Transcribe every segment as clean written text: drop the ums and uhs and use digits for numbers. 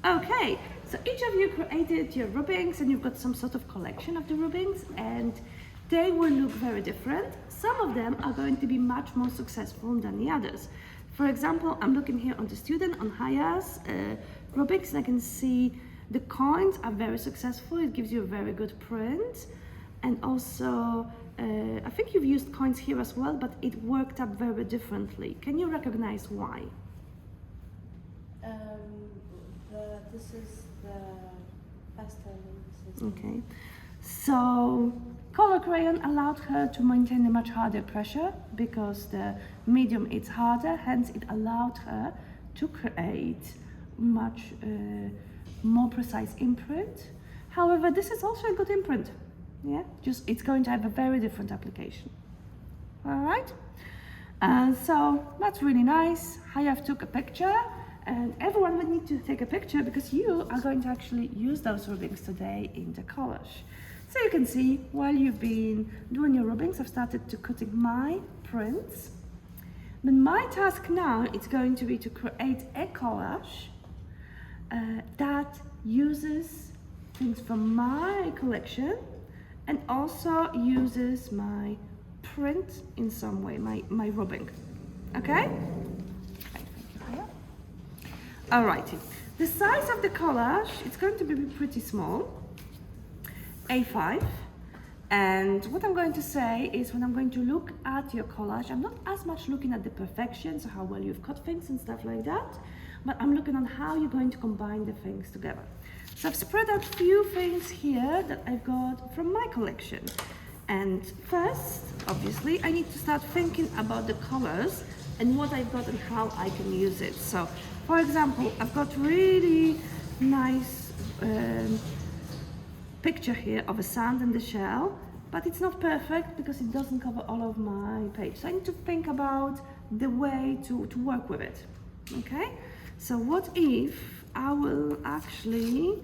Okay, so each of you created your rubbings and you've got some sort of collection of the rubbings and they will look very different. Some of them are going to be much more successful than the others. For example, I'm looking here on the student, on Haya's rubbings, and I can see the coins are very successful. It gives you a very good print. And also, I think you've used coins here as well, but it worked up very differently. Can you recognize why? This is the pastel system. Okay, so color crayon allowed her to maintain a much harder pressure because the medium is harder, hence it allowed her to create much more precise imprint. However, this is also a good imprint. Yeah, just it's going to have a very different application. All right, so that's really nice. Hayav took a picture. And everyone would need to take a picture because you are going to actually use those rubbings today in the collage. So you can see while you've been doing your rubbings, I've started to cutting my prints. But my task now is going to be to create a collage that uses things from my collection and also uses my print in some way, my rubbing. Okay? Alrighty, the size of the collage, it's going to be pretty small, A5, and what I'm going to say is when I'm going to look at your collage, I'm not as much looking at the perfection, so how well you've cut things and stuff like that, but I'm looking on how you're going to combine the things together. So I've spread out a few things here that I've got from my collection. And first, obviously, I need to start thinking about the colors and what I've got and how I can use it. So, for example, I've got really nice picture here of a sand in the shell, but it's not perfect because it doesn't cover all of my page. So I need to think about the way to work with it, okay? So what if I will actually,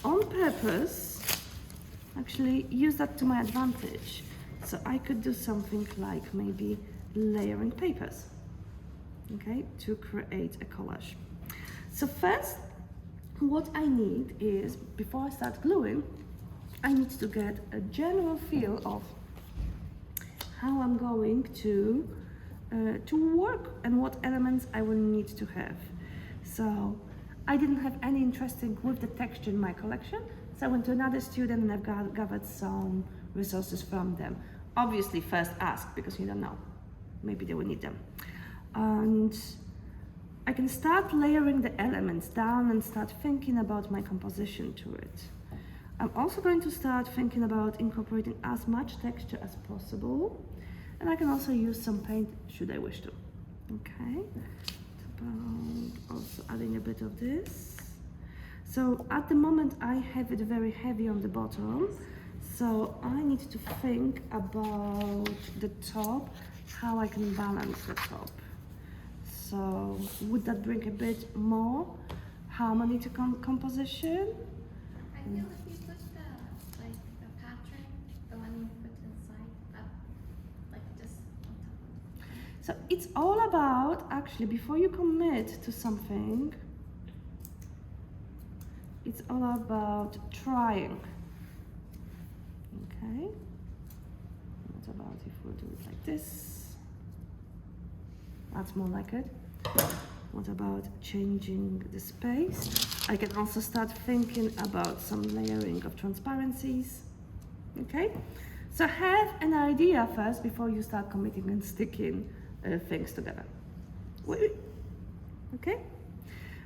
on purpose, actually use that to my advantage. So I could do something like maybe layering papers, okay, to create a collage. So first, what I need is, before I start gluing, I need to get a general feel of how I'm going to work and what elements I will need to have. So I didn't have any interest with the texture in my collection, so I went to another student and I've gathered some resources from them. Obviously, first ask, because you don't know. Maybe they will need them. And I can start layering the elements down and start thinking about my composition to it. I'm also going to start thinking about incorporating as much texture as possible. And I can also use some paint should I wish to. Okay, about also adding a bit of this. So at the moment I have it very heavy on the bottom. So I need to think about the top, how I can balance the top. So would that bring a bit more harmony to composition? I feel if you put the pattern, the one you put inside, up, like just on top. So it's all about, actually, before you commit to something, it's all about trying. Okay. What about if we'll do it like this? That's more like it. What about changing the space? I can also start thinking about some layering of transparencies. Okay, so have an idea first before you start committing and sticking things together. Okay,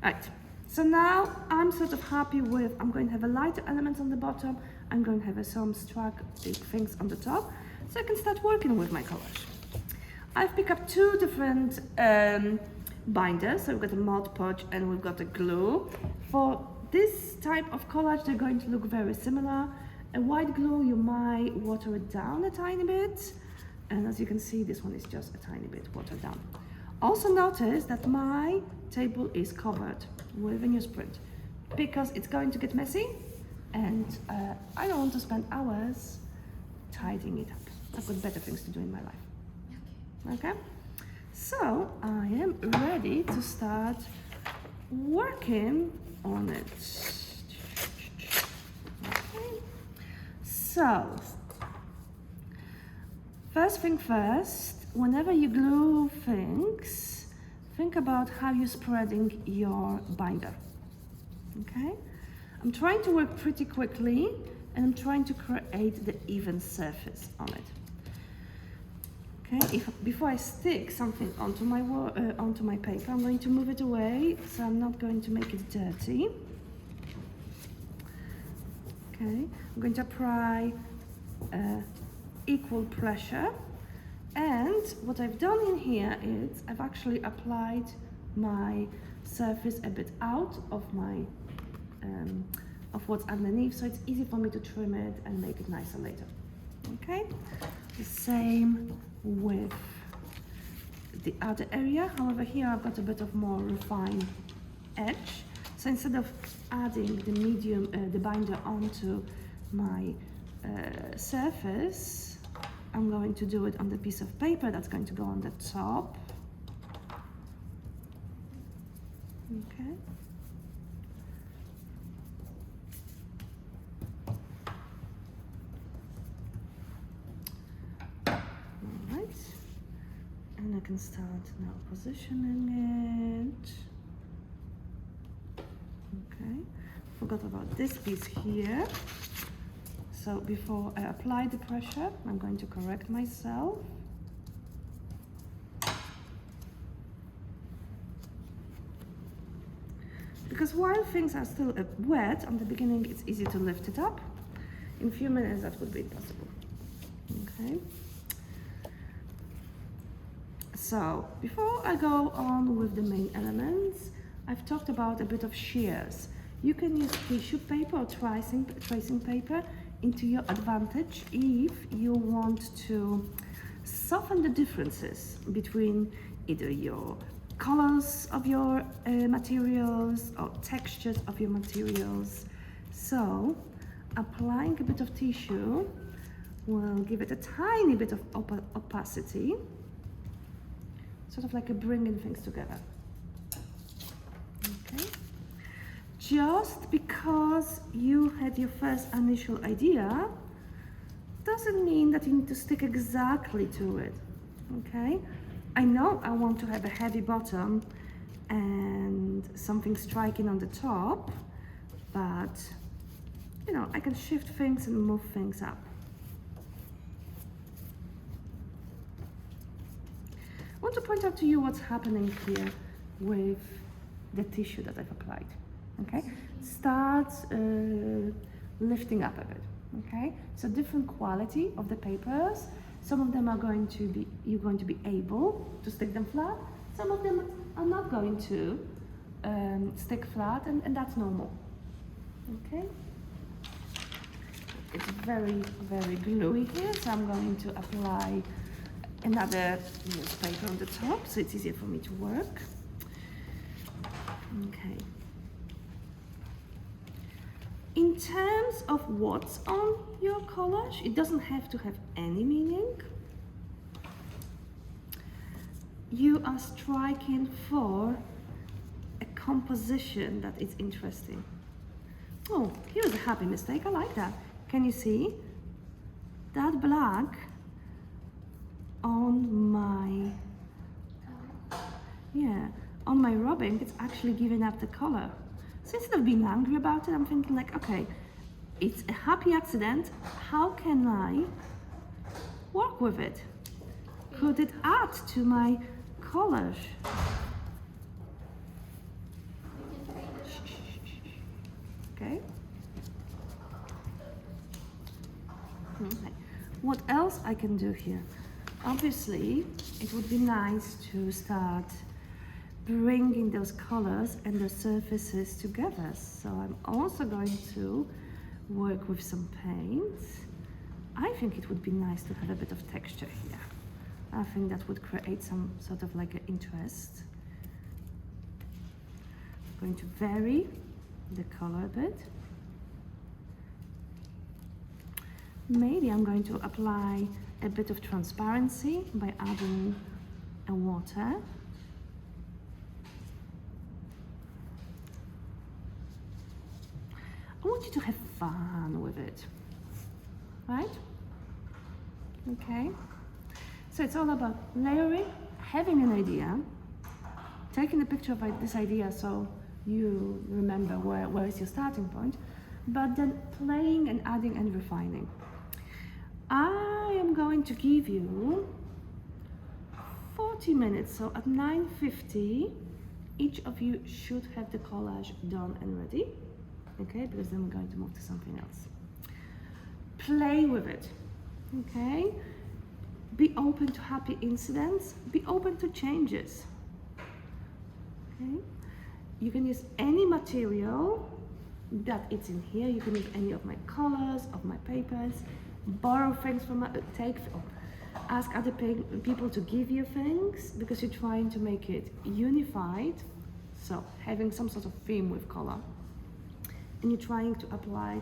right. So now I'm sort of happy with, I'm going to have a lighter element on the bottom, I'm going to have some structured things on the top, so I can start working with my collage. I've picked up two different binders, so we've got a Mod Podge and we've got a glue. For this type of collage, they're going to look very similar. A white glue, you might water it down a tiny bit, and as you can see, this one is just a tiny bit watered down. Also notice that my table is covered with a newsprint because it's going to get messy and I don't want to spend hours tidying it up. I've got better things to do in my life. Okay, so I am ready to start working on it. Okay. So, first thing first, whenever you glue things, think about how you're spreading your binder. Okay? I'm trying to work pretty quickly and I'm trying to create the even surface on it. Okay, before I stick something onto my paper, I'm going to move it away so I'm not going to make it dirty. Okay, I'm going to apply equal pressure, and what I've done in here is I've actually applied my surface a bit out of my of what's underneath, so it's easy for me to trim it and make it nicer later. Okay, the same with the other area. However, here I've got a bit of more refined edge, so instead of adding the binder onto my surface, I'm going to do it on the piece of paper that's going to go on the top. Okay. Alright. And I can start now positioning it. Okay. Forgot about this piece here. So before I apply the pressure, I'm going to correct myself. Because while things are still wet, on the beginning it's easy to lift it up. In a few minutes that would be impossible. Okay. So before I go on with the main elements, I've talked about a bit of shears. You can use tissue paper or tracing paper into your advantage if you want to soften the differences between either your colors of your materials or textures of your materials. So applying a bit of tissue will give it a tiny bit of opacity, sort of like a bringing things together. Okay. Just because you had your first initial idea doesn't mean that you need to stick exactly to it. Okay. I know I want to have a heavy bottom and something striking on the top, but you know, I can shift things and move things up. I want to point out to you what's happening here with the tissue that I've applied. Okay, start lifting up a bit. Okay, so different quality of the papers. Some of them are going to be, you're going to be able to stick them flat. Some of them are not going to stick flat, and that's normal. Okay. It's very, very gluey here, so I'm going to apply another newspaper on the top, so it's easier for me to work. Okay. In terms of what's on your collage, it doesn't have to have any meaning. You are striking for a composition that is interesting. Oh, here's a happy mistake, I like that. Can you see? That black on my, on my rubbing, it's actually giving up the color. So instead of being angry about it, I'm thinking like, okay, it's a happy accident. How can I work with it? Could it add to my collage? Okay. Okay. What else I can do here? Obviously, it would be nice to start bringing those colors and the surfaces together. So I'm also going to work with some paint. I think it would be nice to have a bit of texture here. I think that would create some sort of like an interest. I'm going to vary the color a bit. Maybe I'm going to apply a bit of transparency by adding a water. want you to have fun with it, right? Okay. So it's all about layering, having an idea, taking a picture of this idea so you remember where is your starting point, but then playing and adding and refining. I am going to give you 40 minutes, so at 9:50 each of you should have the collage done and ready, okay, because then we're going to move to something else. Play with it, okay? Be open to happy incidents, be open to changes, okay? You can use any material that it's in here. You can use any of my colors, of my papers, borrow things from ask other people to give you things, because you're trying to make it unified, so having some sort of theme with color, and you're trying to apply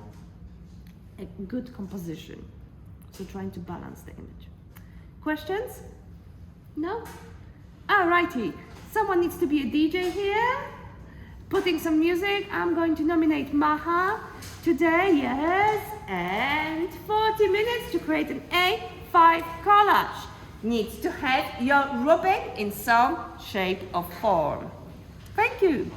a good composition, so trying to balance the image. Questions? No? Alrighty, someone needs to be a DJ here, putting some music. I'm going to nominate Maha today, yes, and 40 minutes to create an A5 collage. Needs to have your rubbing in some shape or form. Thank you.